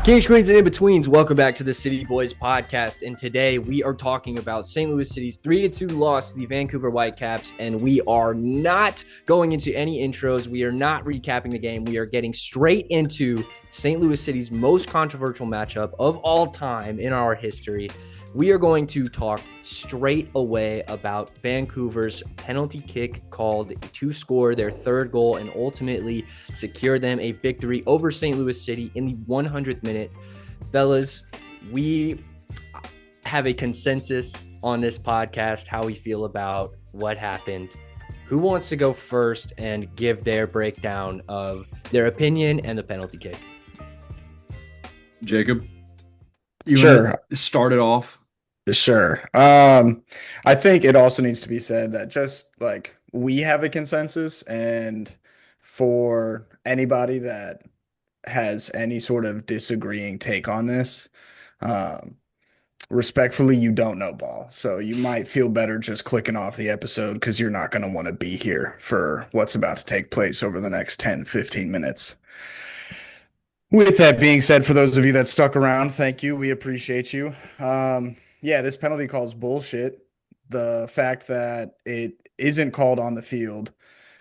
Kings, Queens, and in-betweens, welcome back to the City Boys podcast. And today we are talking about St. Louis City's 3-2 loss to the Vancouver Whitecaps. And we are not going into any intros. We are not recapping the game. We are getting straight into St. Louis City's most controversial matchup of all time in our history. We are going to talk straight away about Vancouver's penalty kick called to score their third goal and ultimately secure them a victory over St. Louis City in the 100th minute. Fellas, we have a consensus on this podcast, how we feel about what happened. Who wants to go first and give their breakdown of their opinion and the penalty kick? Jacob, you Sure. start it off. Sure. I think it also needs to be said that just like we have a consensus, and for anybody that has any sort of disagreeing take on this, um, respectfully, you don't know ball. So you might feel better just clicking off the episode because you're not going to want to be here for what's about to take place over the next 10, 15 minutes. With that being said, for those of you that stuck around, thank you. We appreciate you. Yeah, this penalty call is bullshit. The fact that it isn't called on the field,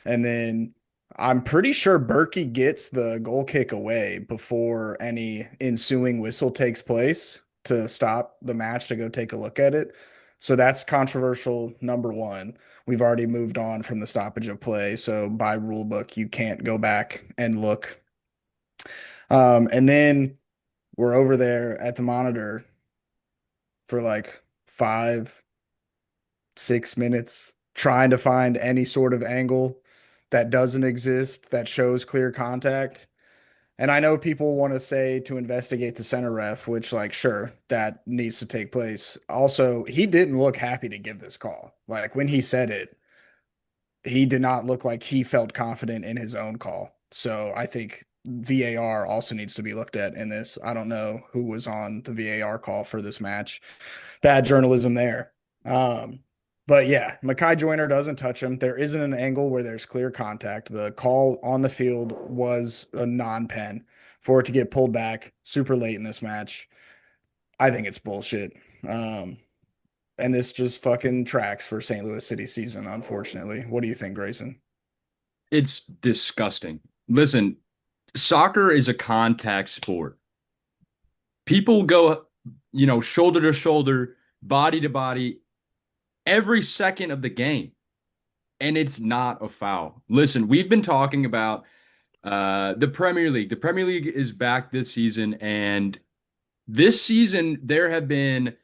and then I'm pretty sure Berkey gets the goal kick away before any ensuing whistle takes place to stop the match to go take a look at it. So that's controversial number one. We've already moved on from the stoppage of play, so by rule book, you can't go back and look. And then we're over there at the monitor for like 5, 6 minutes trying to find any sort of angle that doesn't exist that shows clear contact. And I know people want to say to investigate the center ref, which, like, sure, that needs to take place. Also, he didn't look happy to give this call. Like, when he said it, he did not look like he felt confident in his own call. So I think VAR also needs to be looked at in this. I don't know who was on the VAR call for this match. Bad journalism there. But yeah, Mackay Joyner doesn't touch him. There isn't an angle where there's clear contact. The call on the field was a non-pen for it to get pulled back super late in this match. I think it's bullshit. And this just fucking tracks for St. Louis City season, unfortunately. What do you think, Grayson? It's disgusting. Listen, soccer is a contact sport. People go, shoulder to shoulder, body to body every second of the game, and it's not a foul. Listen, we've been talking about the Premier League. The Premier League is back this season, and this season there have been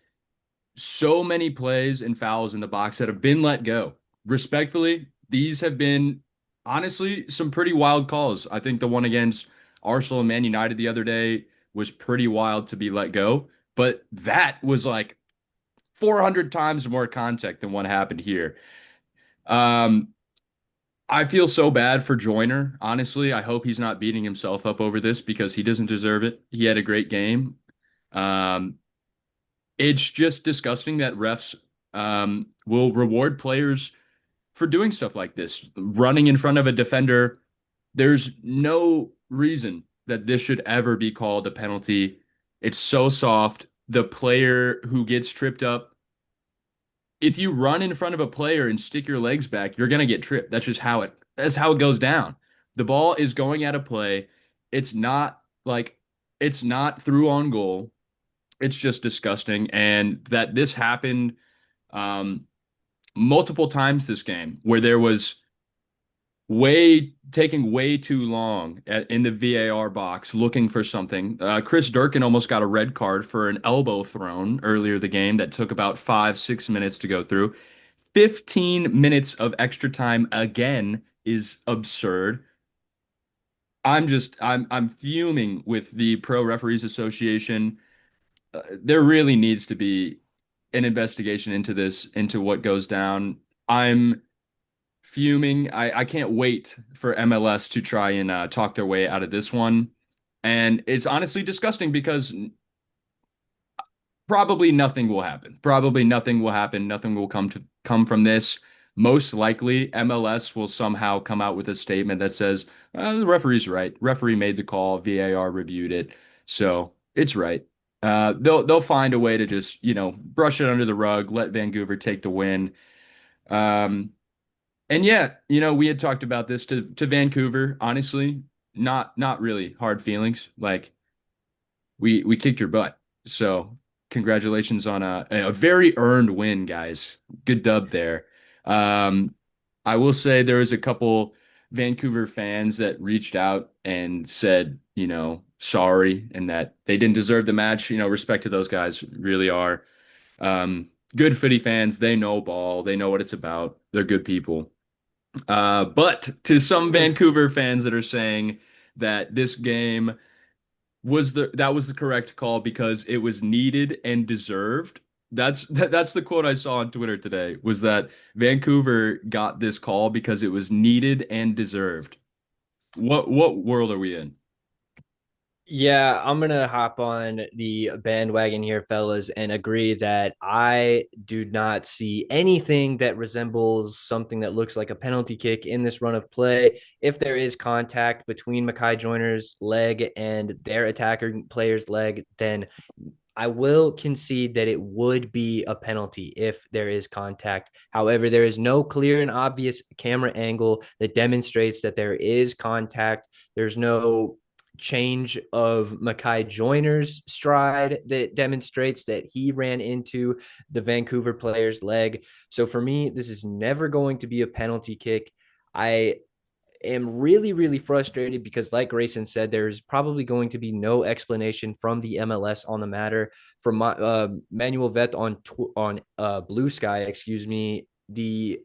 so many plays and fouls in the box that have been let go. Respectfully, these have been honestly some pretty wild calls. I think the one against Arsenal and Man United the other day was pretty wild to be let go, but that was like 400 times more contact than what happened here. I feel so bad for Joyner. Honestly, I hope he's not beating himself up over this because he doesn't deserve it. He had a great game. It's just disgusting that refs will reward players for doing stuff like this, running in front of a defender. There's no reason that this should ever be called a penalty. It's so soft. The player who gets tripped up, if you run in front of a player and stick your legs back, you're gonna get tripped. That's how it goes down. The ball is going out of play. It's not through on goal. It's just disgusting. And that this happened multiple times this game where there was taking way too long in the VAR box looking for something. Chris Durkin almost got a red card for an elbow thrown earlier the game that took about 5-6 minutes to go through. 15 minutes of extra time again is absurd. I'm fuming with the Pro Referees Association. There really needs to be an investigation into this, into what goes down. I'm fuming. I can't wait for MLS to try and talk their way out of this one. And it's honestly disgusting because probably nothing will happen. Probably nothing will happen. Nothing will come from this. Most likely, MLS will somehow come out with a statement that says, the referee's right. Referee made the call. VAR reviewed it. So It's right. They'll find a way to just, brush it under the rug, let Vancouver take the win. Um, and yeah, we had talked about this to Vancouver, honestly, not really hard feelings. Like we kicked your butt. So congratulations on a very earned win, guys. Good dub there. Um, I will say there was a couple Vancouver fans that reached out and said, sorry, and that they didn't deserve the match. Respect to those guys, really are. Good footy fans, they know ball, they know what it's about. They're good people. But to some Vancouver fans that are saying that this game was the correct call because it was needed and deserved. That's the quote I saw on Twitter today, was that Vancouver got this call because it was needed and deserved. What world are we in? Yeah, I'm gonna hop on the bandwagon here, fellas, and agree that I do not see anything that resembles something that looks like a penalty kick in this run of play. If there is contact between Mackay Joyner's leg and their attacker player's leg, then I will concede that it would be a penalty if there is contact. However, there is no clear and obvious camera angle that demonstrates that there is contact. There's no change of Mackay Joyner's stride that demonstrates that he ran into the Vancouver player's leg. So for me, this is never going to be a penalty kick. I am really, really frustrated because, like Grayson said, there's probably going to be no explanation from the MLS on the matter. From Manuel Vet on BlueSky, excuse me, the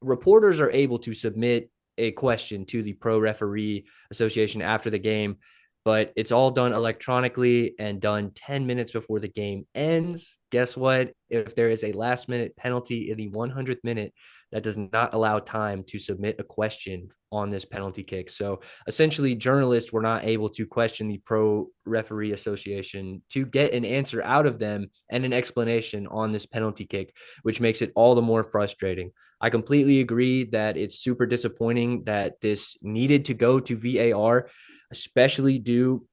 reporters are able to submit a question to the Pro Referee Association after the game, but it's all done electronically and done 10 minutes before the game ends. Guess what? If there is a last minute penalty in the 100th minute, that does not allow time to submit a question on this penalty kick. So essentially, journalists were not able to question the Pro Referee Association to get an answer out of them and an explanation on this penalty kick, which makes it all the more frustrating. I completely agree that it's super disappointing that this needed to go to VAR, especially due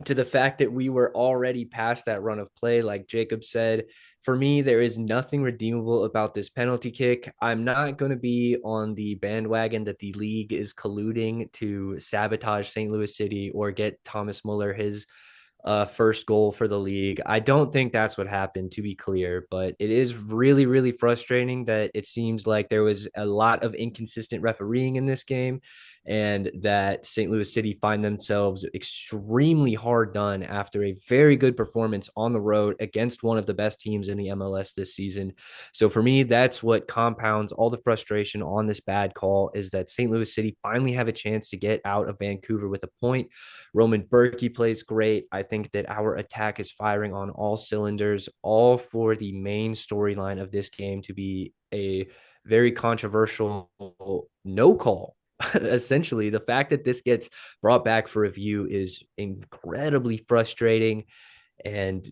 to the fact that we were already past that run of play. Like Jacob said, for me, there is nothing redeemable about this penalty kick. I'm not going to be on the bandwagon that the league is colluding to sabotage St. Louis City or get Thomas Muller his first goal for the league. I don't think that's what happened, to be clear, but it is really, really frustrating that it seems like there was a lot of inconsistent refereeing in this game and that St. Louis City find themselves extremely hard done after a very good performance on the road against one of the best teams in the MLS this season. So for me, that's what compounds all the frustration on this bad call, is that St. Louis City finally have a chance to get out of Vancouver with a point. Roman Berkey plays great. I think that our attack is firing on all cylinders, all for the main storyline of this game to be a very controversial no call. Essentially, the fact that this gets brought back for review is incredibly frustrating. And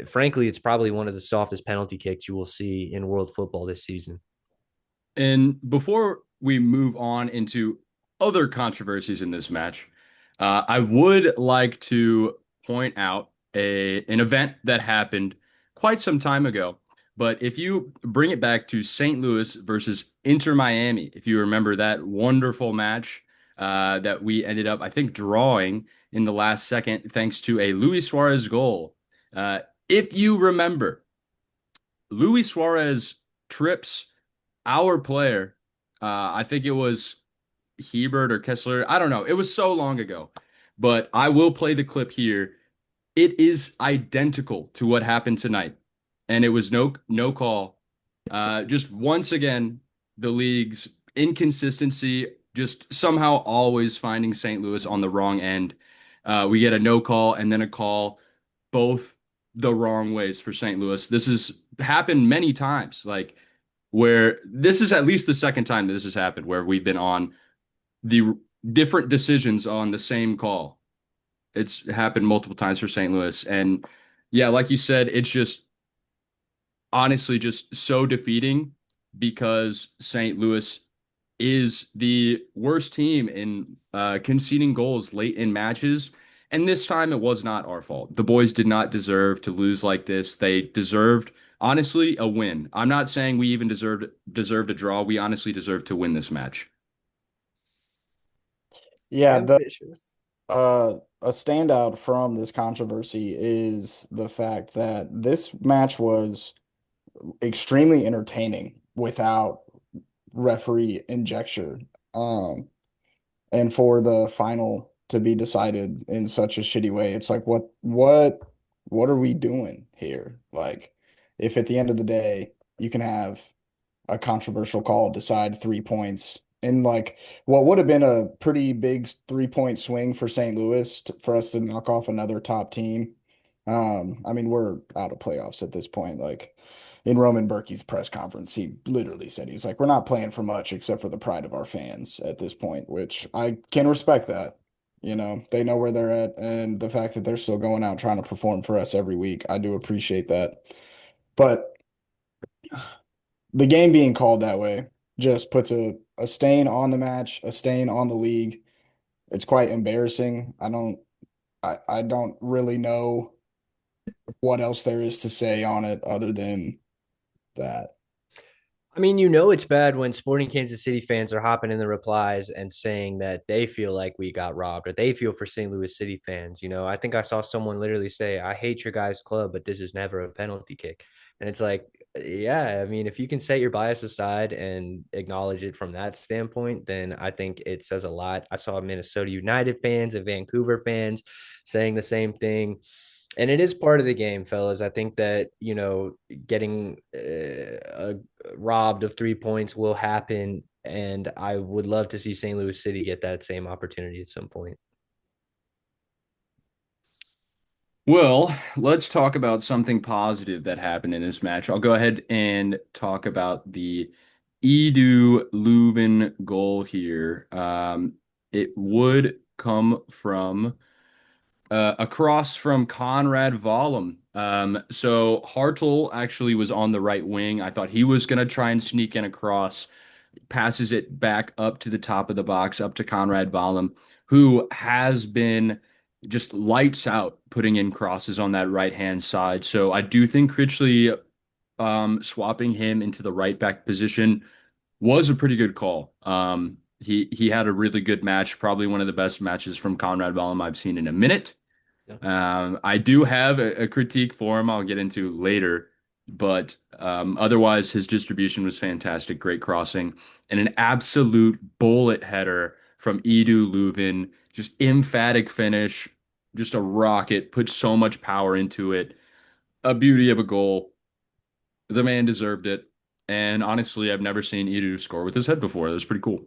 frankly, it's probably one of the softest penalty kicks you will see in world football this season. And before we move on into other controversies in this match, I would like to point out an event that happened quite some time ago. But if you bring it back to St. Louis versus Inter Miami, if you remember that wonderful match that we ended up, I think, drawing in the last second thanks to a Luis Suarez goal. If you remember, Luis Suarez trips our player. I think it was Hebert or Kessler. I don't know. It was so long ago, but I will play the clip here. It is identical to what happened tonight, and it was no call. Just once again, the league's inconsistency, just somehow always finding St. Louis on the wrong end. We get a no call and then a call, both the wrong ways for St. Louis. This has happened many times, like where this is at least the second time that this has happened, where we've been on the different decisions on the same call. It's happened multiple times for St. Louis. And yeah, like you said, it's just honestly just so defeating because St. Louis is the worst team in conceding goals late in matches. And this time it was not our fault. The boys did not deserve to lose like this. They deserved, honestly, a win. I'm not saying we even deserved a draw. We honestly deserved to win this match. Yeah, the Ambitious. a standout from this controversy is the fact that this match was extremely entertaining without referee injection. And for the final to be decided in such a shitty way, it's like what are we doing here? Like, if at the end of the day you can have a controversial call decide 3 points in like what would have been a pretty big 3 point swing for St. Louis for us to knock off another top team. I mean, we're out of playoffs at this point. Like in Roman Berkey's press conference, he literally said he was like, "We're not playing for much except for the pride of our fans at this point," which I can respect that. You know, they know where they're at, and the fact that they're still going out trying to perform for us every week, I do appreciate that. But the game being called that way just puts a stain on the match, a stain on the league. It's quite embarrassing. I don't really know what else there is to say on it other than that. I mean, you know, it's bad when Sporting Kansas City fans are hopping in the replies and saying that they feel like we got robbed or they feel for St. Louis City fans. You know, I think I saw someone literally say, I hate your guys' club, but this is never a penalty kick. And it's like, yeah, I mean, if you can set your bias aside and acknowledge it from that standpoint, then I think it says a lot. I saw Minnesota United fans and Vancouver fans saying the same thing. And it is part of the game, fellas. I think that, you know, getting robbed of 3 points will happen. And I would love to see St. Louis City get that same opportunity at some point. Well, let's talk about something positive that happened in this match. I'll go ahead and talk about the Edu Leuven goal here. It would come from across from Conrad Vollum. So Hartl actually was on the right wing. I thought he was going to try and sneak in across, passes it back up to the top of the box, up to Conrad Vollum, who has been just lights out putting in crosses on that right hand side. So I do think Critchley swapping him into the right back position was a pretty good call. He had a really good match, probably one of the best matches from Conrad Vollum I've seen in a minute. Yeah. I do have a critique for him I'll get into later, but otherwise his distribution was fantastic, great crossing, and an absolute bullet header from Edu Leuven, just emphatic finish, just a rocket, put so much power into it, a beauty of a goal. The man deserved it, and honestly, I've never seen Edu score with his head before. That was pretty cool.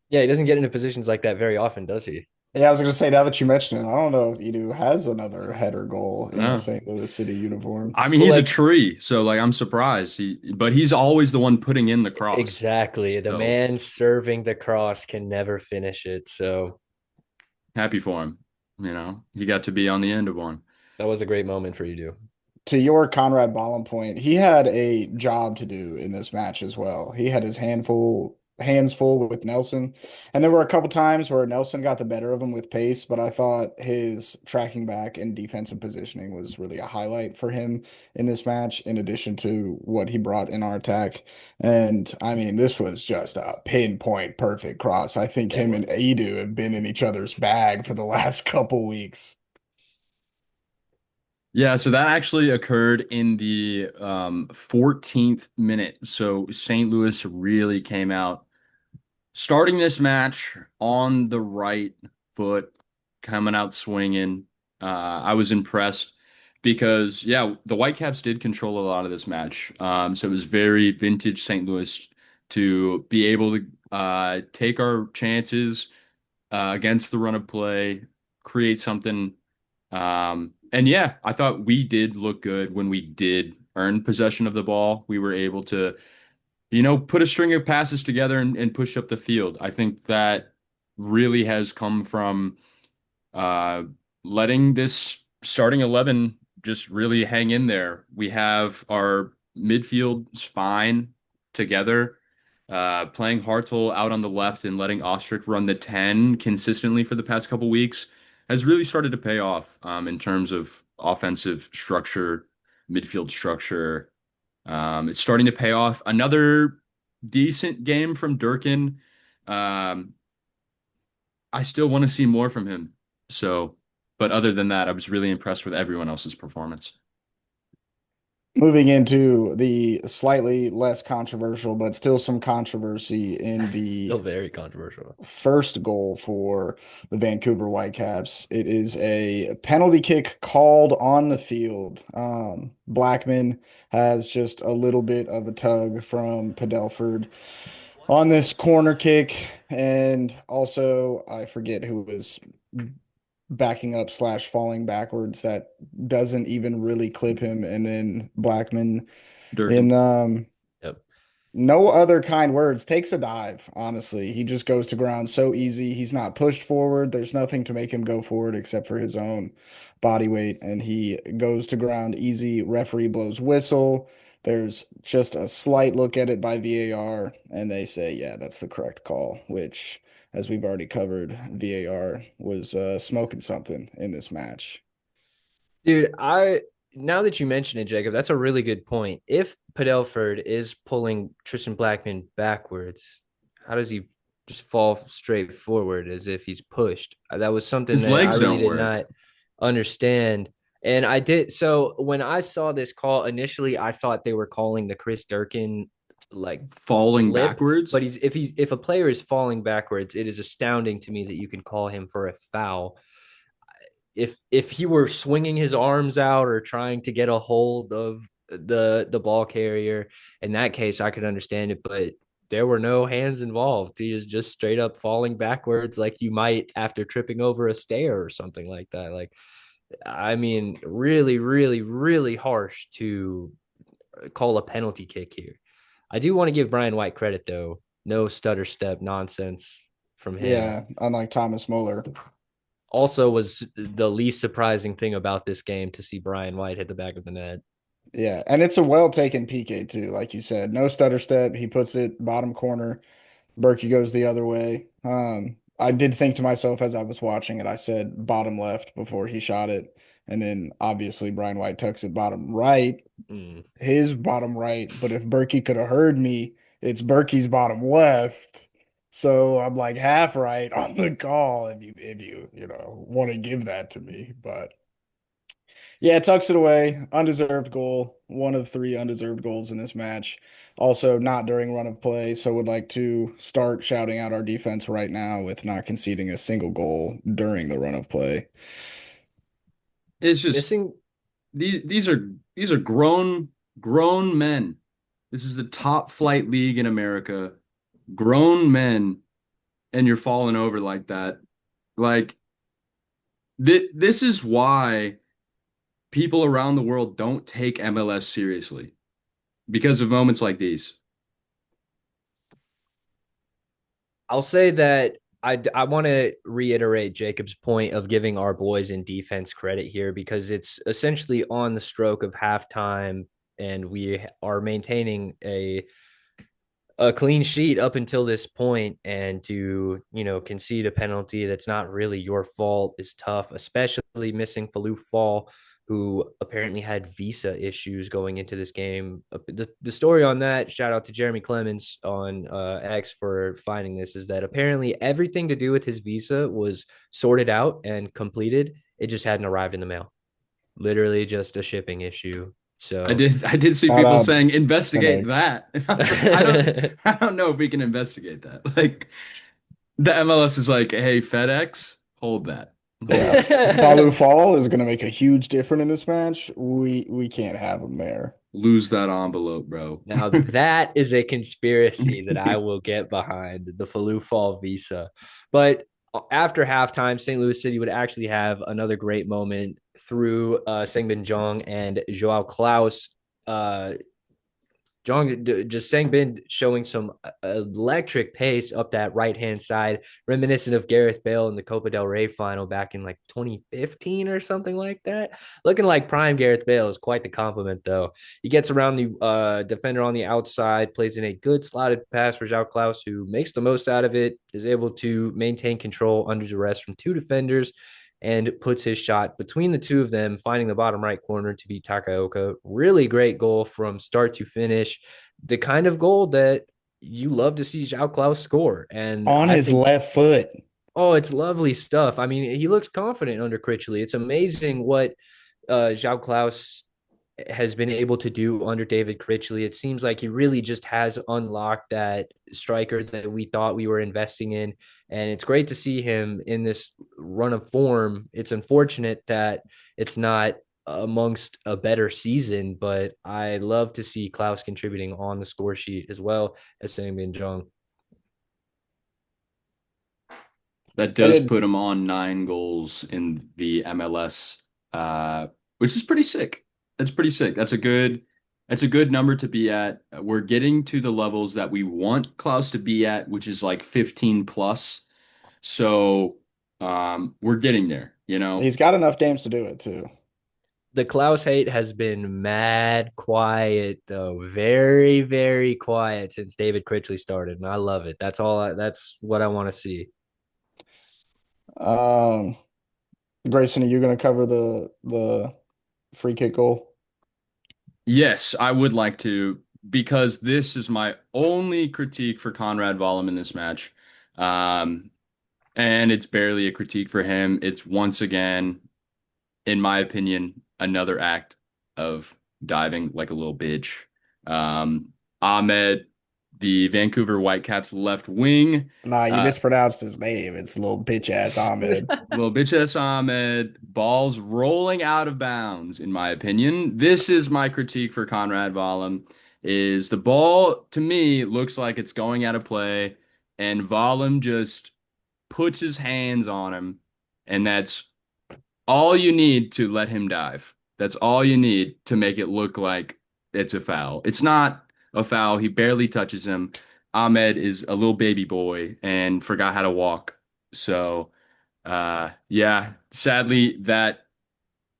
Yeah, he doesn't get into positions like that very often, does he? Yeah, I was gonna say now that you mention it, I don't know if Edu has another header goal in a Yeah. St. Louis City uniform. I mean, Well, he's a like, tree, so like I'm surprised. But he's always the one putting in the cross. exactly. The So man serving the cross can never finish it. So happy for him. He got to be on the end of one. that was a great moment for you, to. To your Conrad Ballin point, he had a job to do in this match as well. He had his hands full with Nelson. And there were a couple times where Nelson got the better of him with pace, but I thought his tracking back and defensive positioning was really a highlight for him in this match, in addition to what he brought in our attack. And I mean, this was just a pinpoint perfect cross. I think It him and was. Adu have been in each other's bag for the last couple weeks. Yeah, so that actually occurred in the 14th minute. So St. Louis really came out starting this match on the right foot, coming out swinging. I was impressed because, yeah, the Whitecaps did control a lot of this match. So it was very vintage St. Louis to be able to take our chances against the run of play, create something. And yeah, I thought we did look good when we did earn possession of the ball. We were able to put a string of passes together and push up the field. I think that really has come from uh, letting this starting 11 just really hang in there. We have our midfield spine together. Playing Hartl out on the left and letting Ostrich run the 10 consistently for the past couple weeks has really started to pay off in terms of offensive structure, midfield structure. It's starting to pay off. Another decent game from Durkin. Um, I still want to see more from him. So, but other than that, I was really impressed with everyone else's performance. Moving into the slightly less controversial, but still some controversy in Still the very controversial. first goal for the Vancouver Whitecaps. It is a penalty kick called on the field. Blackman has just a little bit of a tug from Padelford on this corner kick, and also I forget who was backing up slash falling backwards that doesn't even really clip him, and then Blackman in Durkin. Yep. no other kind words, takes a dive. Honestly, he just goes to ground so easy. He's not pushed forward. There's nothing to make him go forward except for his own body weight, and he goes to ground easy. Referee blows whistle. There's just a slight look at it by VAR, and they say, yeah, that's the correct call, which, as we've already covered, VAR was smoking something in this match. Dude, I now that you mention it, Jacob, that's a really good point. If Padelford is pulling Tristan Blackman backwards, how does he just fall straight forward as if he's pushed? That was something His that I legs really don't did work. not understand. And I did so when I saw this call initially, I thought they were calling the Chris Durkin like Falling flip, but backwards. if a player is falling backwards, it is astounding to me that you can call him for a foul. If he were swinging his arms out or trying to get a hold of the ball carrier, in that case I could understand it, but there were no hands involved. He is just straight up falling backwards like you might after tripping over a stair or something like that. Like, I mean, really, really, really harsh to call a penalty kick here. I do want to give Brian White credit though. No stutter step nonsense from him. Yeah, unlike Thomas Muller. Also was the least surprising thing about this game to see Brian White hit the back of the net. Yeah, and it's a well taken PK too, like you said. No stutter step. He puts it bottom corner. Berkey goes the other way. I did think to myself as I was watching it, I said bottom left before he shot it. And then obviously Brian White tucks it bottom right, Mm. his bottom right. But if Berkey could have heard me, it's Berkey's bottom left. So I'm like half right on the call if you want to give that to me. But yeah, tucks it away. Undeserved goal. One of three undeserved goals in this match. Also, not during run of play. So, would like to start shouting out our defense right now with not conceding a single goal during the run of play. It's just Missing these are grown men. This is the top flight league in America. Grown men, and you're falling over like that. Like this is why people around the world don't take MLS seriously because of moments like these. I'll say that I want to reiterate Jacob's point of giving our boys in defense credit here because it's essentially on the stroke of halftime and we are maintaining a clean sheet up until this point, and to concede a penalty that's not really your fault is tough, especially missing Falou Fall, who apparently had visa issues going into this game. The story on that, shout out to Jeremy Clemens on X for finding this, is that apparently everything to do with his visa was sorted out and completed. It just hadn't arrived in the mail. Literally just a shipping issue. I So did I did see Shout people out saying investigate FedEx. that. And I was like, I don't know if we can investigate that. Like the MLS is like, hey, FedEx, hold that. Yeah, Falou Fall is going to make a huge difference in this match. We can't have him there. Lose that envelope, bro. Now that is a conspiracy that I will get behind, the Falou Fall visa. But after halftime, St. Louis City would actually have another great moment through Sengbin Jong and Joao Klaus, Jong just Sangbin showing some electric pace up that right-hand side, reminiscent of Gareth Bale in the Copa del Rey final back in like 2015 or something like that. Looking like prime Gareth Bale is quite the compliment, though. He gets around the defender on the outside, plays in a good slotted pass for João Klaus, who makes the most out of it, is able to maintain control under duress from two defenders, and puts his shot between the two of them, finding the bottom right corner to be Takaoka. Really great goal from start to finish. The kind of goal that you love to see João Klaus score. And On I his think, left foot. oh, it's lovely stuff. I mean, he looks confident under Critchley. It's amazing what João Klaus has been able to do under David Critchley. It seems like he really just has unlocked that striker that we thought we were investing in. And it's great to see him in this run of form. It's unfortunate that it's not amongst a better season, but I love to see Klaus contributing on the score sheet as well as Sang-Bin Jung. That does put him on 9 goals in the MLS, which is pretty sick. That's pretty sick. That's a good number to be at. We're getting to the levels that we want Klaus to be at, which is like 15 plus. So we're getting there, you know. He's got enough games to do it too. The Klaus hate has been mad quiet, though. Very, very quiet since David Critchley started. And I love it. That's what I want to see. Grayson, are you going to cover the free kick goal? Yes, I would like to, because this is my only critique for Conrad Vollum in this match. And it's barely a critique for him. It's once again, in my opinion, another act of diving like a little bitch. Ahmed, the Vancouver Whitecaps left wing. Nah, you mispronounced his name. It's little bitch ass Ahmed. Little bitch ass Ahmed. Balls rolling out of bounds, in my opinion. This is my critique for Conrad Vollum, is the ball, to me, looks like it's going out of play, and Vollum just puts his hands on him, and that's all you need to let him dive. That's all you need to make it look like it's a foul. It's not a foul. He barely touches him. Ahmed is a little baby boy and forgot how to walk. So, yeah, sadly, that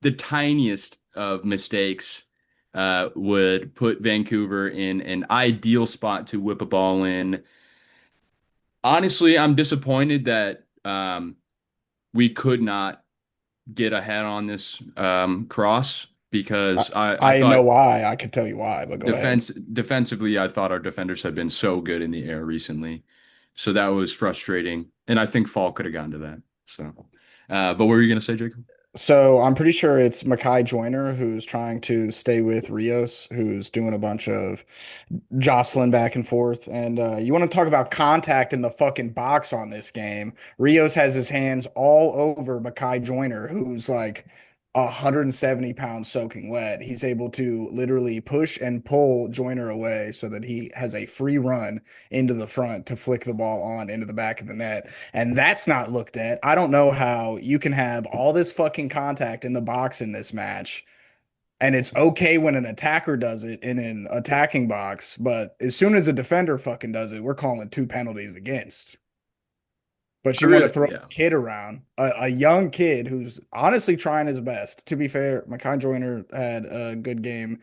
the tiniest of mistakes would put Vancouver in an ideal spot to whip a ball in. Honestly, I'm disappointed that we could not get ahead on this cross, because I know thought why. I could tell you why, but go ahead. defensively, I thought our defenders had been so good in the air recently. So that was frustrating. And I think Fall could have gotten to that. So, but what were you going to say, Jacob? So I'm pretty sure it's Mackay Joyner who's trying to stay with Rios, who's doing a bunch of jostling back and forth. And you want to talk about contact in the fucking box on this game. Rios has his hands all over Mackay Joyner, who's like 170 pounds soaking wet. He's able to literally push and pull Joyner away so that he has a free run into the front to flick the ball on into the back of the net. And that's not looked at. I don't know how you can have all this fucking contact in the box in this match, and it's okay when an attacker does it in an attacking box, but as soon as a defender fucking does it, we're calling 2 penalties against. But you want to throw a kid around, a young kid who's honestly trying his best. To be fair, Mackay Joyner had a good game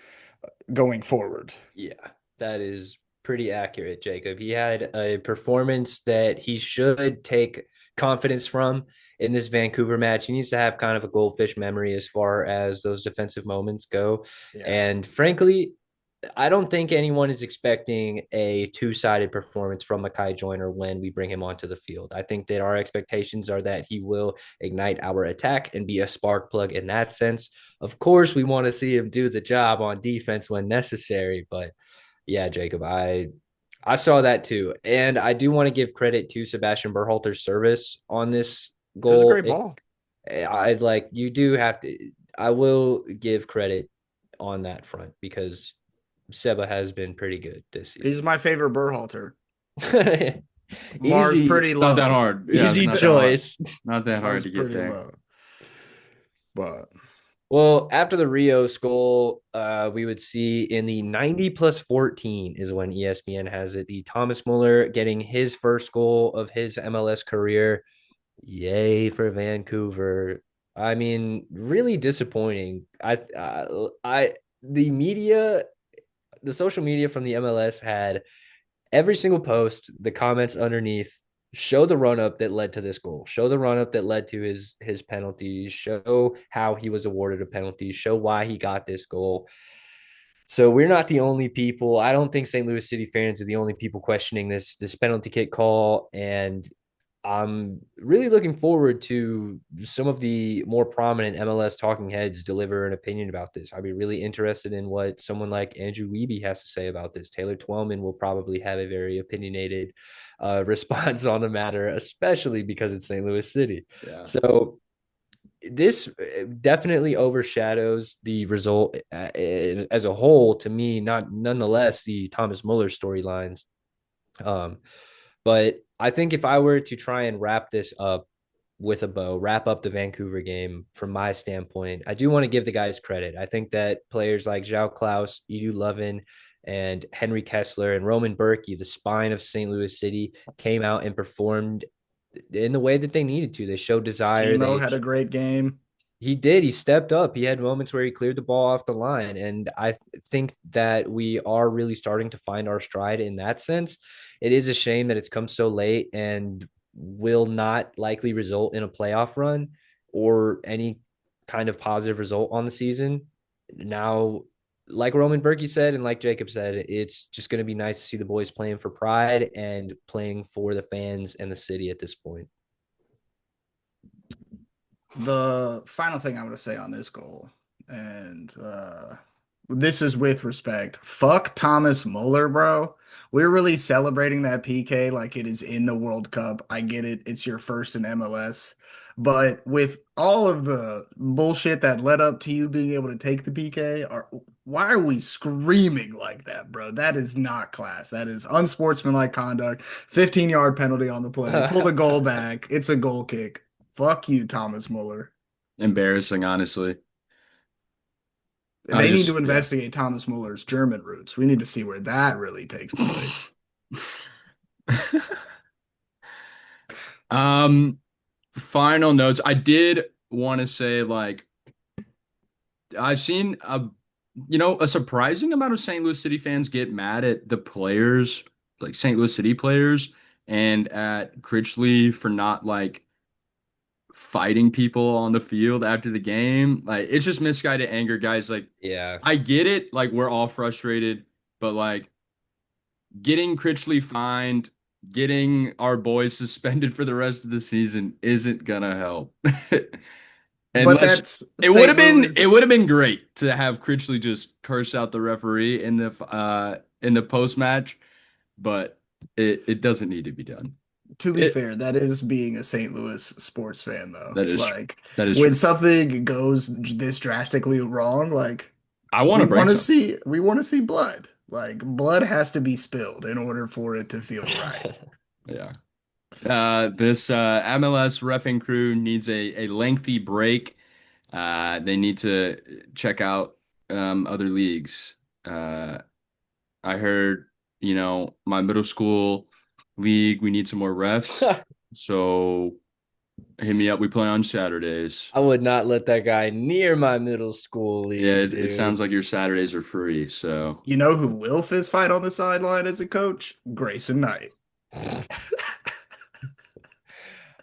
going forward. Yeah, that is pretty accurate, Jacob. He had a performance that he should take confidence from in this Vancouver match. He needs to have kind of a goldfish memory as far as those defensive moments go. Yeah. And frankly, I don't think anyone is expecting a two-sided performance from Mackay Joyner when we bring him onto the field. I think that our expectations are that he will ignite our attack and be a spark plug in that sense. Of course, we want to see him do the job on defense when necessary, but yeah, Jacob, I saw that too. And I do want to give credit to Sebastian Berhalter's service on this goal. It was a great ball. I will give credit on that front because Seba has been pretty good this season. He's my favorite Berhalter. Mar's pretty low. Not that hard. Yeah, easy choice. Not that hard to get there. Low. But Well, after the Rios goal, we would see in the 90 plus 14 is when ESPN has it. The Thomas Muller getting his first goal of his MLS career. Yay for Vancouver. I mean, really disappointing. The media, the social media from the MLS had every single post, the comments underneath show the run up that led to this goal, show the run up that led to his penalties, show how he was awarded a penalty, show why he got this goal. So we're not the only people. I don't think St. Louis City fans are the only people questioning this penalty kick call, and I'm really looking forward to some of the more prominent MLS talking heads deliver an opinion about this. I'd be really interested in what someone like Andrew Wiebe has to say about this. Taylor Twellman will probably have a very opinionated response on the matter, especially because it's St. Louis City. Yeah. So this definitely overshadows the result as a whole to me, not nonetheless the Thomas Muller storylines. But I think if I were to try and wrap this up with a bow, wrap up the Vancouver game from my standpoint, I do want to give the guys credit. I think that players like João Klaus, Edu Lovin, and Henry Kessler and Roman Berkey, the spine of St. Louis City, came out and performed in the way that they needed to. They showed desire. Timo had a great game. He did. He stepped up. He had moments where he cleared the ball off the line. And I think that we are really starting to find our stride in that sense. It is a shame that it's come so late and will not likely result in a playoff run or any kind of positive result on the season. Now, like Roman Berkey said, and like Jacob said, it's just going to be nice to see the boys playing for pride and playing for the fans and the city at this point. The final thing I want to say on this goal, and this is with respect. Fuck Thomas Muller, bro. We're really celebrating that PK like it is in the World Cup. I get it. It's your first in MLS. But with all of the bullshit that led up to you being able to take the PK, why are we screaming like that, bro? That is not class. That is unsportsmanlike conduct. 15-yard penalty on the play. Pull the goal back. It's a goal kick. Fuck you, Thomas Muller. Embarrassing, honestly. They need to investigate Thomas Muller's German roots. We need to see where that really takes place. Final notes. I did want to say, like, I've seen a surprising amount of St. Louis City fans get mad at the players, like St. Louis City players, and at Critchley for not like fighting people on the field after the game. Like, it's just misguided anger, guys. Like, Yeah. I get it. Like, we're all frustrated, but like getting Critchley fined, getting our boys suspended for the rest of the season isn't gonna help. Unless it would have been great to have Critchley just curse out the referee in the post match, but it doesn't need to be done. To be fair, that is being a St. Louis sports fan, though. That is when true. something goes this drastically wrong, like I want to bring see we want to see blood. Like blood has to be spilled in order for it to feel right. Yeah. This MLS reffing crew needs a lengthy break. They need to check out other leagues. I heard, my middle school league, we need some more refs. So hit me up. We play on Saturdays. I would not let that guy near my middle school league. Yeah, it sounds like your Saturdays are free. So you know who will fist fight on the sideline as a coach? Grayson Knight.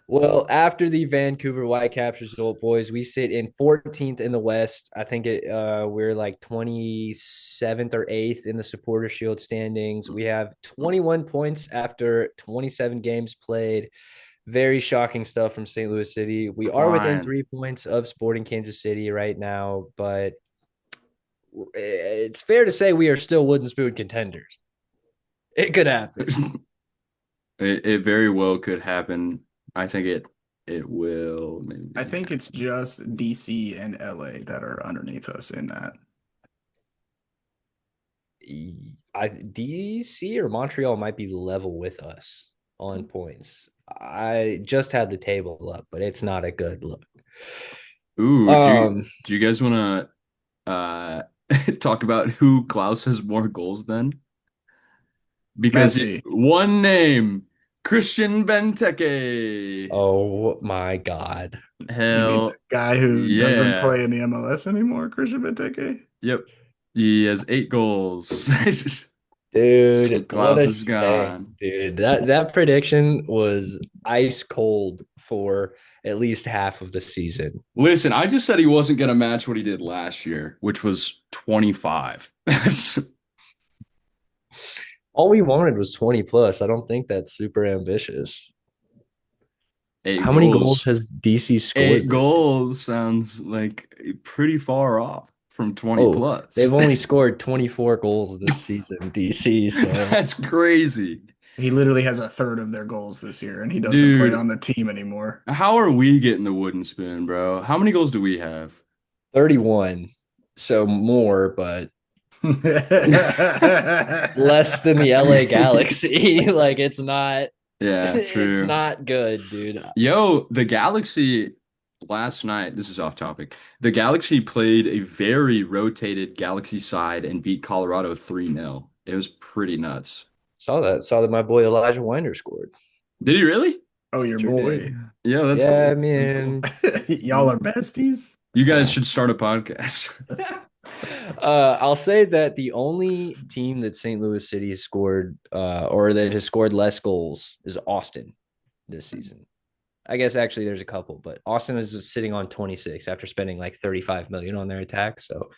Well, after the Vancouver Whitecaps result, boys, we sit in 14th in the West. I think we're like 27th or 8th in the Supporter Shield standings. We have 21 points after 27 games played. Very shocking stuff from St. Louis City. We are within 3 points of Sporting Kansas City right now, but it's fair to say we are still wooden spoon contenders. It could happen. It very well could happen. I think it will. Maybe. I think it's just DC and LA that are underneath us in that. DC or Montreal might be level with us on points. I just had the table up, but it's not a good look. Ooh, Um, do you guys want to talk about who Klaus has more goals than? Because Messi. one name, Christian Benteke. oh my God. You mean the Hell guy who doesn't yeah. play in the MLS anymore, Christian Benteke? Yep. He has 8 goals. So Dude, what Klaus a is shame, gone. dude. That prediction was ice cold for at least half of the season. Listen, I just said he wasn't going to match what he did last year, which was 25. All we wanted was 20 plus. I don't think that's super ambitious. Eight How many goals goals. has DC Eight scored this season? goals sounds like pretty far off from 20 Oh, plus. they've only scored 24 goals this season, DC. So That's crazy. He literally has a third of their goals this year, and he doesn't play Dude, on the team anymore. how are we getting the wooden spoon, bro? How many goals do we have? 31. So more, but less than the LA Galaxy. Like Yeah, it's true. not good, dude. Yo, the Galaxy last night, this is off topic. The Galaxy played a very rotated Galaxy side and beat Colorado 3-0. It was pretty nuts. Saw that my boy Elijah Winder scored. Did he really? Oh, your Sure boy. did. Yeah, that's Yeah, I cool. That's cool. mean, Y'all are besties? You guys should start a podcast. I'll say that the only team that St. Louis City has scored, or that has scored less goals, is Austin this season. I guess actually there's a couple, but Austin is sitting on 26 after spending like 35 million on their attack. So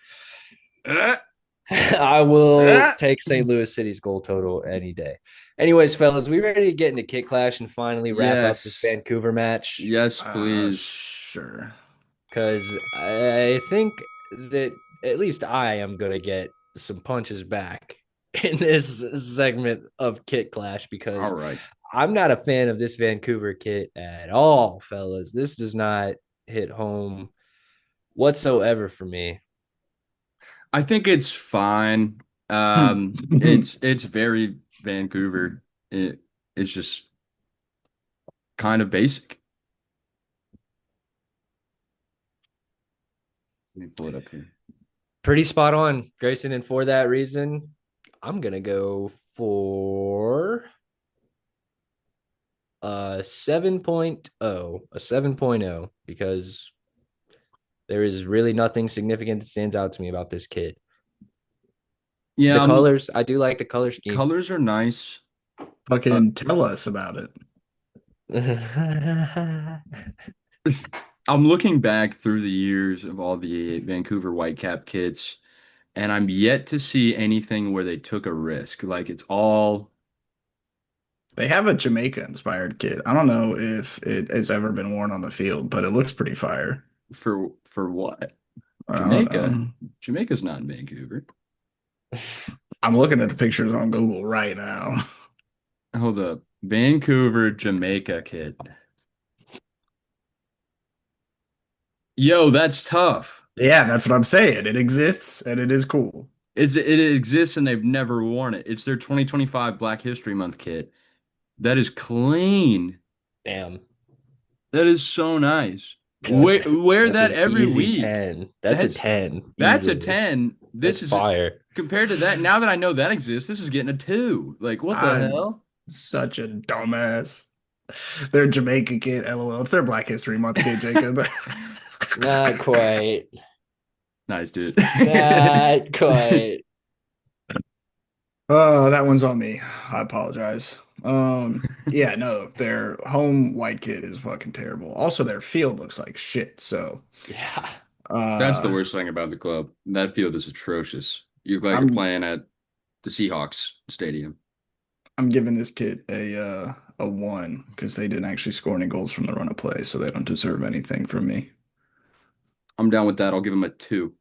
I will take St. Louis City's goal total any day. Anyways, fellas, we ready to get into Kick Clash and finally wrap up this Yes. Vancouver match? Yes, please. Sure. Because I think that at least I am going to get some punches back in this segment of Kit Clash because All right. I'm not a fan of this Vancouver kit at all, fellas. This does not hit home whatsoever for me. I think it's fine. It's very Vancouver. It's just kind of basic. Let me pull it up here. Pretty spot on, Grayson. And for that reason, I'm going to go for a 7.0, because there is really nothing significant that stands out to me about this kit. Yeah, The colors, I do like the color scheme. colors are nice. Fucking tell us about it. I'm looking back through the years of all the Vancouver Whitecap kits, and I'm yet to see anything where they took a risk. Like it's all They have a Jamaica inspired kit. I don't know if it has ever been worn on the field, but it looks pretty fire. for what? I don't Jamaica. know. Jamaica's not in Vancouver. I'm looking at the pictures on Google right now. Hold up. Vancouver, Jamaica kit. Yo, that's tough. Yeah, that's what I'm saying. It exists and it is cool. It exists and they've never worn it. It's their 2025 Black History Month kit. That is clean. Damn. That is so nice. That's, Wear that's that an every easy week. 10. That's a 10. That's a Easily. 10. This That's is fire. compared to that. Now that I know that exists, this is getting a 2. Like what the I'm hell? such a dumbass. Their Jamaica kit, LOL. It's their Black History Month kit, Jacob. Not quite. Nice, dude. Not quite. Oh, that one's on me. I apologize. Yeah, no, their home white kit is fucking terrible. Also, their field looks like shit. So, Yeah. That's the uh, worst thing about the club. That field is atrocious. You look like you're I'm playing at the Seahawks stadium. I'm giving this kid a 1 because they didn't actually score any goals from the run of play, so they don't deserve anything from me. I'm down with that. I'll give him a 2.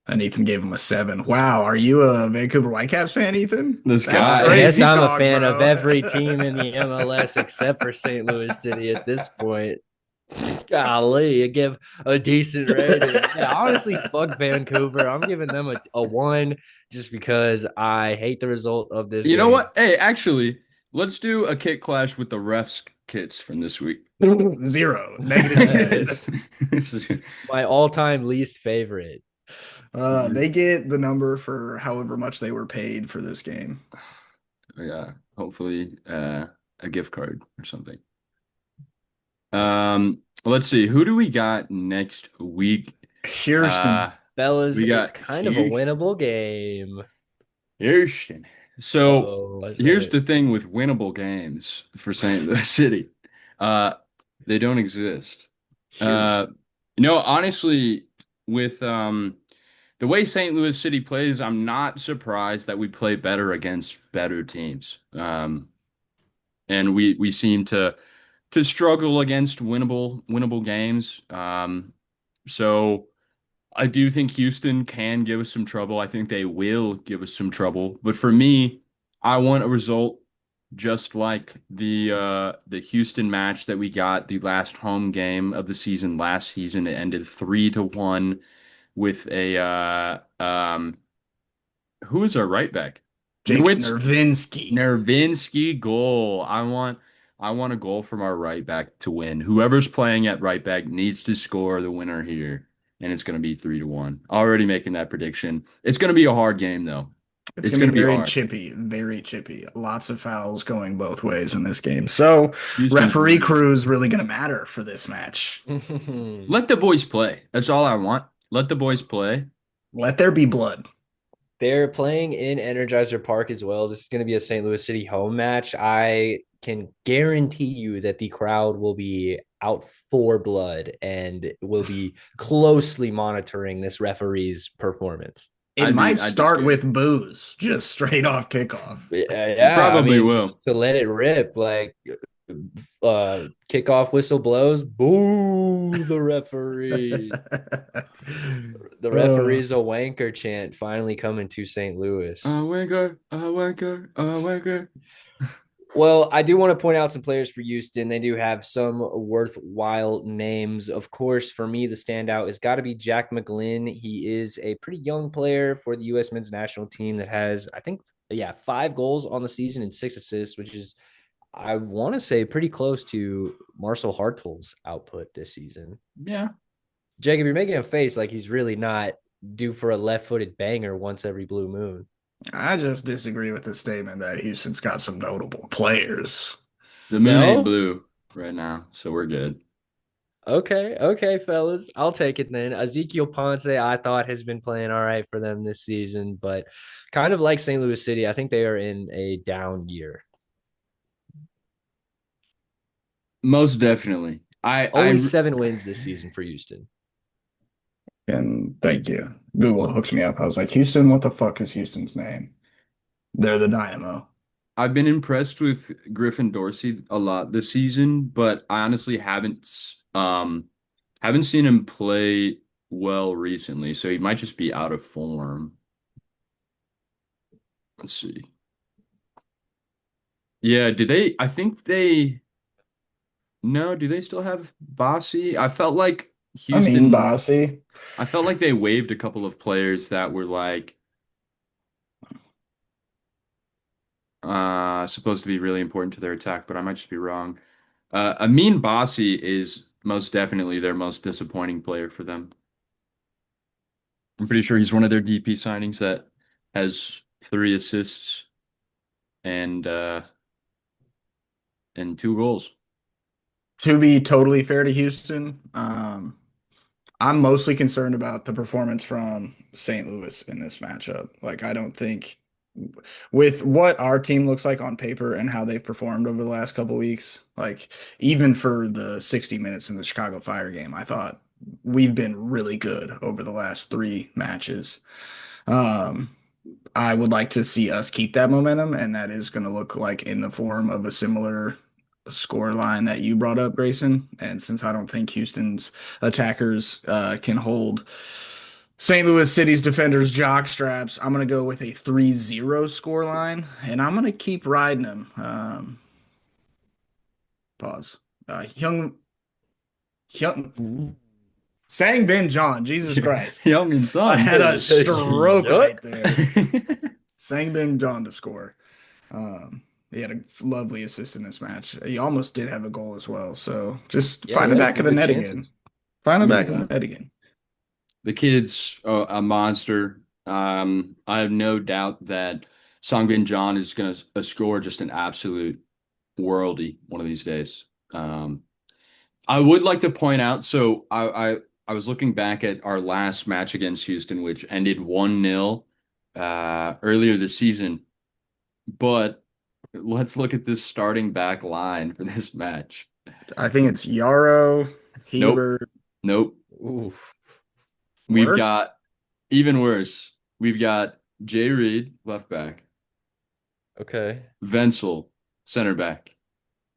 And Ethan gave him a 7. Wow, are you a Vancouver Whitecaps fan, Ethan? This That's guy. I guess crazy I'm a talk, fan of bro. every team in the MLS except for St. Louis City at this point. Golly, you give a decent rating. Yeah, honestly, fuck Vancouver. I'm giving them a 1 just because I hate the result of this You know game. what? Hey, actually, Let's do a kit clash with the refs kits from this week. 0, -10. My all-time least favorite. They get the number for however much they were paid for this game. Yeah, hopefully a gift card or something. Let's see. Who do we got next week? Houston. Fellas, We it's got kind of a winnable game. Houston. So Oh, I said here's it. the thing with winnable games for St. Louis City. Uh, they don't exist. Houston. Honestly, with the way St. Louis City plays, I'm not surprised that we play better against better teams. And we seem to struggle against winnable games. So I do think Houston can give us some trouble. I think they will give us some trouble. But for me, I want a result just like the Houston match that we got the last home game of the season last season. It ended 3-1 with a who is our right back? Jake Nwitz Nervinsky. Nervinsky goal. I want a goal from our right back to win. Whoever's playing at right back needs to score the winner here, and it's going to be 3-1. Already making that prediction. It's going to be a hard game though. It's It's gonna going be to be very hard. chippy, very chippy. Lots of fouls going both ways in this game. So Houston's referee really crew is really gonna matter for this match. let the boys play. That's all I want. Let the boys play. Let there be blood. They're playing in Energizer Park as well. This is going to be a St. Louis City home match. I can guarantee you that the crowd will be out for blood and will be closely monitoring this referee's performance. It might I'd be start scared. with booze, just straight off kickoff. It Yeah, I probably mean, will. just to let it rip, like kickoff whistle blows, boo the referee. The Oh, referee's a wanker chant finally coming to St. Louis. A wanker, a wanker. Well, I do want to point out some players for Houston. They do have some worthwhile names. Of course, for me, the standout has got to be Jack McGlynn. He is a pretty young player for the U.S. men's national team that has, I think, yeah, 5 goals on the season and 6 assists, which is, I want to say, pretty close to Marcel Hartel's output this season. Yeah. Jacob, you're making a face like he's really not due for a left-footed banger once every blue moon. I just disagree with the statement that Houston's got some notable players. The moon ain't No? blue right now, so we're good. Okay, fellas. I'll take it then. Ezekiel Ponce, I thought, has been playing all right for them this season, but kind of like St. Louis City, I think they are in a down year. Most definitely. Only 7 wins this season for Houston. And thank you. Google hooked me up. I was like, Houston, what the fuck is Houston's name? They're the Dynamo. I've been impressed with Griffin Dorsey a lot this season, but I honestly haven't seen him play well recently, so he might just be out of form. Let's see. Yeah, I think they no, do they still have Bossy? I mean, Houston Bossy. I felt like they waived a couple of players that were like supposed to be really important to their attack, but I might just be wrong. Amin Bossy is most definitely their most disappointing player for them. I'm pretty sure he's one of their DP signings that has 3 assists and uh and 2 goals. To be totally fair to Houston, I'm mostly concerned about the performance from St. Louis in this matchup. Like, I don't think with what our team looks like on paper and how they've performed over the last couple weeks, like even for the 60 minutes in the Chicago Fire game, I thought we've been really good over the last 3 matches. Um, I would like to see us keep that momentum, and that is going to look like in the form of a similar score line that you brought up, Grayson. And since I don't think Houston's attackers can hold St. Louis City's defenders' jock straps, I'm going to go with a 3-0 score line, and I'm going to keep riding them. Pause. Hyung Sang Bin John, Jesus Christ. Young and I Son. had a stroke Yuck. right there. Sang Bin John to score. He had a lovely assist in this match. He almost did have a goal as well. So just Yeah, find he the had a back few of the good net again. chances. Find the back of Yeah. the net again. The kid's a monster. I have no doubt that Songbin John is going to score just an absolute worldy one of these days. I would like to point out, so I was looking back at our last match against Houston, which ended 1-0 earlier this season. But let's look at this starting back line for this match. I think it's Yarrow, Nope. Heber. Nope. Oof. We've Worse? got even worse. We've got Jay Reed, left back, Okay. Wenzel, center back,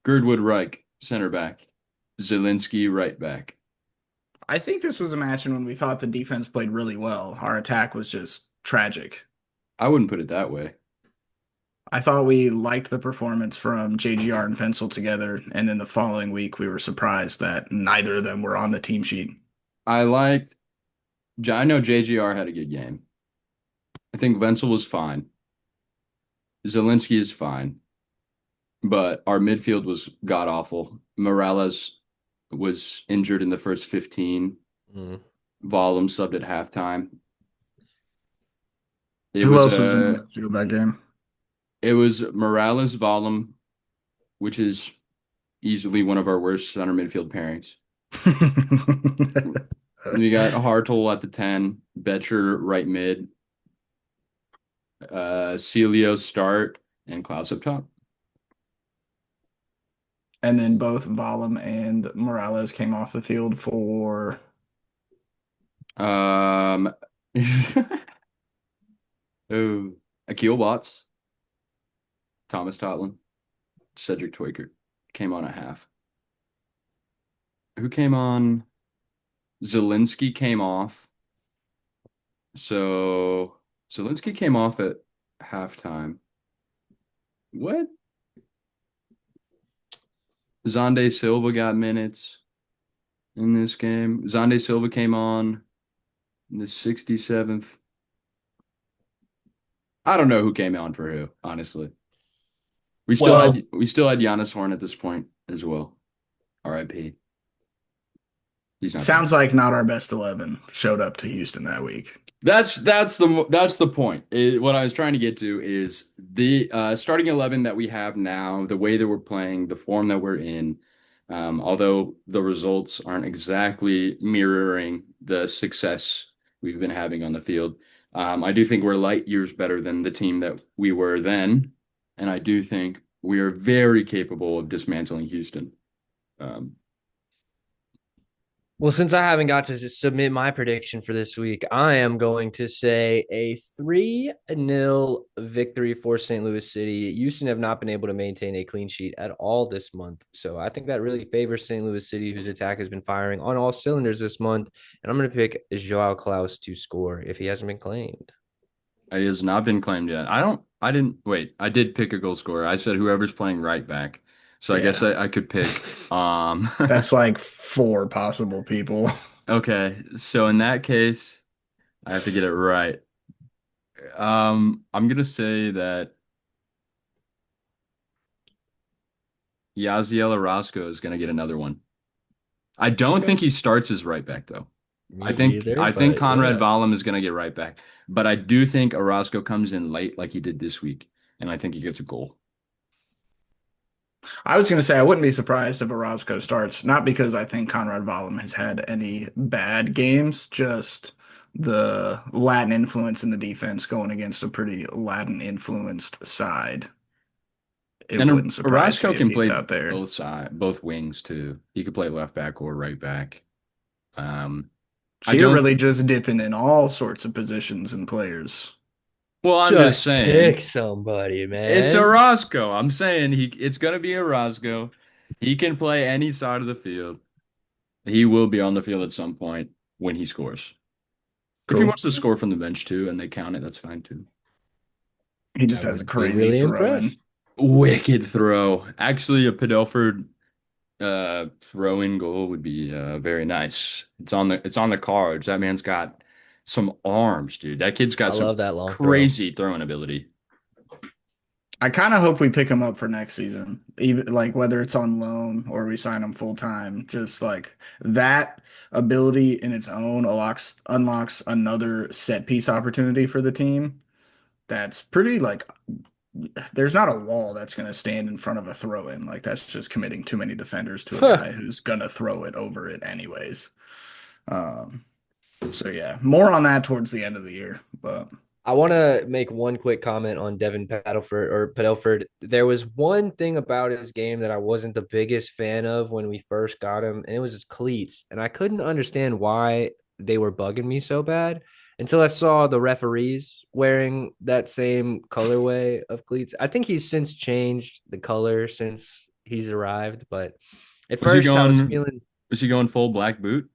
Girdwood Reich, center back, Zielinski, right back. I think this was a match in when we thought the defense played really well. Our attack was just tragic. I wouldn't put it that way. I thought we liked the performance from JGR and Fensel together, and then the following week we were surprised that neither of them were on the team sheet. I know JGR had a good game. I think Wenzel was fine. Zielinski is fine. But our midfield was god awful. Morales was injured in the first 15. Mm. Volume subbed at halftime. Who else was in the midfield that game? It was Morales Volume, which is easily one of our worst center midfield pairings. We got Hartle at the 10, Betcher right mid, Celio start, and Klaus up top. And then both Balam and Morales came off the field for Oh, Akil Watts, Thomas Totland, Cedric Twiker came on at half. Who came on? Zielinski came off. So Zielinski came off at halftime. What? Zonde Silva got minutes in this game. Zonde Silva came on in the 67th. I don't know who came on for who, honestly. We still Well- had Giannis Horn at this point as well. RIP. He's not sounds like not our best 11 showed up to Houston that week. That's the point. What I was trying to get to is the starting 11 that we have now, the way that we're playing, the form that we're in. Although the results aren't exactly mirroring the success we've been having on the field, I do think we're light years better than the team that we were then, and I do think we are very capable of dismantling Houston. Well, since I haven't got to submit my prediction for this week, I am going to say a 3-0 victory for St. Louis City. Houston have not been able to maintain a clean sheet at all this month. So I think that really favors St. Louis City, whose attack has been firing on all cylinders this month. And I'm going to pick Joao Klaus to score if he hasn't been claimed. He has not been claimed yet. I did pick a goal scorer. I said whoever's playing right back. So I guess I could pick. That's like 4 possible people. Okay, so in that case, I have to get it right. I'm gonna say that Yaziel Orozco is gonna get another one. I don't think he starts as right back though. Me I think either, Conrad yeah. Valem is gonna get right back, but I do think Orozco comes in late like he did this week, and I think he gets a goal. I was going to say I wouldn't be surprised if Orozco starts, not because I think Conrad Valem has had any bad games, just the Latin influence in the defense going against a pretty Latin influenced side. It And wouldn't surprise Orozco me if can he's play out there. both wings too. He could play left back or right back. So I you're don't. really just dipping in all sorts of positions and players. Well, I'm just saying. Pick somebody, man. It's Orozco. I'm saying it's gonna be Orozco. He can play any side of the field. He will be on the field at some point when he scores. If he Cool. wants to score from the bench too and they count it, that's fine too. He just I has a would be crazy really throwing. impressed. Wicked throw. Actually, a Padelford throw-in goal would be very nice. It's on the cards. That man's got some arms, dude. That kid's got I some love that long throw. crazy throwing ability. I kind of hope we pick him up for next season, even like whether it's on loan or we sign him full time. Just like that ability in its own unlocks another set piece opportunity for the team. That's pretty like there's not a wall that's going to stand in front of a throw in. Like that's just committing too many defenders to a guy who's going to throw it over it anyways. Um, so yeah, more on that towards the end of the year, but. I want to make one quick comment on Devin Padelford. There was one thing about his game that I wasn't the biggest fan of when we first got him, and it was his cleats. And I couldn't understand why they were bugging me so bad until I saw the referees wearing that same colorway of cleats. I think he's since changed the color since he's arrived, but at Was he first I was going? feeling Was he going full black boot?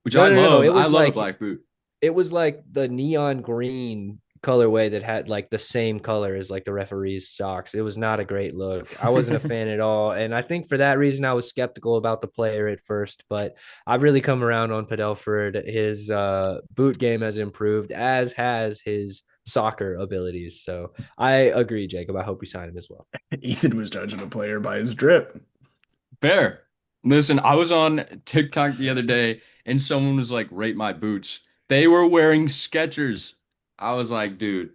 Which no, I no, no. love. It I was love a like black boot. it was like the neon green colorway that had like the same color as like the referee's socks. It was not a great look. I wasn't a fan at all. And I think for that reason, I was skeptical about the player at first, but I've really come around on Padelford. His boot game has improved, as has his soccer abilities. So I agree, Jacob. I hope we sign him as well. Ethan was judging a player by his drip. Fair. Listen, I was on TikTok the other day and someone was like, rate my boots. They were wearing Skechers. I was like, dude,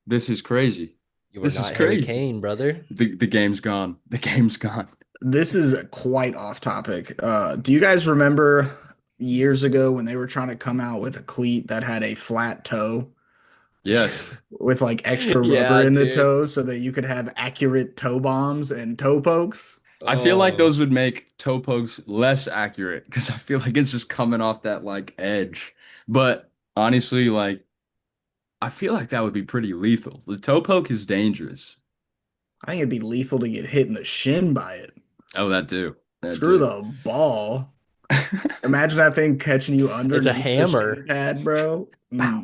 this is crazy. You were This is not Harry crazy. Kane, brother. The game's gone. The game's gone. This is quite off topic. Do you guys remember years ago when they were trying to come out with a cleat that had a flat toe Yes. with like extra rubber Yeah, in the dude. toe so that you could have accurate toe bombs and toe pokes? I feel like Oh, those would make toe pokes less accurate because I feel like it's just coming off that like edge. But honestly, like I feel like that would be pretty lethal. The toe poke is dangerous. I think it'd be lethal to get hit in the shin by it. Oh, that too. That Screw too. the ball. Imagine that thing catching you it's a underneath the shin hammer. pad, bro. Pow.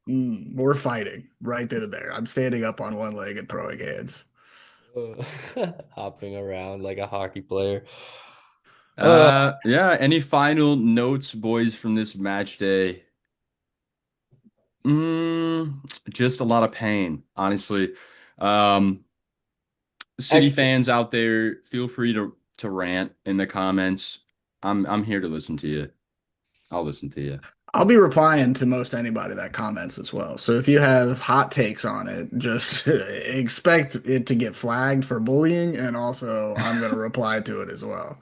We're fighting right then and there. I'm standing up on one leg and throwing hands. Hopping around like a hockey player. Uh, Yeah, any final notes, boys, from this match day? Just a lot of pain, honestly. Um, City actually, fans out there, feel free to rant in the comments. I'm here to listen to you. I'll listen to you. I'll be replying to most anybody that comments as well. So if you have hot takes on it, just expect it to get flagged for bullying, and also I'm going to reply to it as well.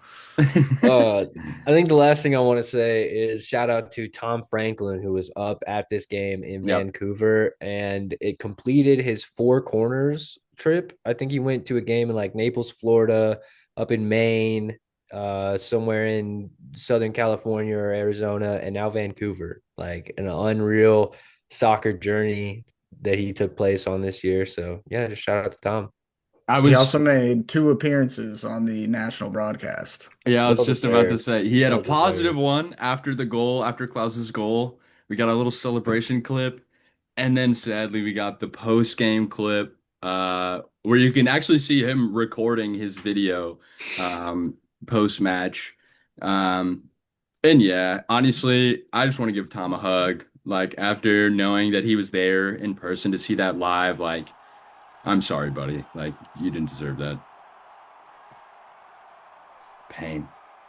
uh, I think the last thing I want to say is shout out to Tom Franklin, who was up at this game in Yep. Vancouver, and it completed his Four Corners trip. I think he went to a game in like Naples, Florida, up in Maine, somewhere in Southern California or Arizona, and now Vancouver. Like an unreal soccer journey that he took place on this year. So yeah, just shout out to Tom. I He was also made two appearances on the national broadcast. Yeah, I was Well just about to deserved. say he had a Well positive deserved. one after the goal, after Klaus's goal. We got a little celebration clip, and then sadly we got the post-game clip, where you can actually see him recording his video, post-match. Um, and yeah, honestly, I just want to give Tom a hug. Like after knowing that he was there in person to see that live, like I'm sorry, buddy. Like you didn't deserve that. Pain.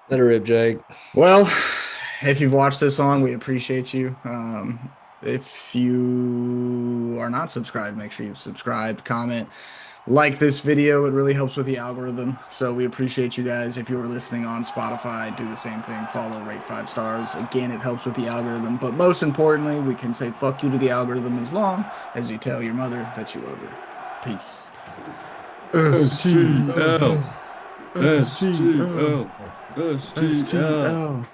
Let her rip, Jake. Well, if you've watched this long, we appreciate you. If you are not subscribed, make sure you subscribe, comment, like this video. It really helps with the algorithm. So we appreciate you guys. If you're listening on Spotify, do the same thing. Follow, rate 5 stars. Again, it helps with the algorithm. But most importantly, we can say fuck you to the algorithm as long as you tell your mother that you love her. Peace. STL. STL. STL. STL. STL.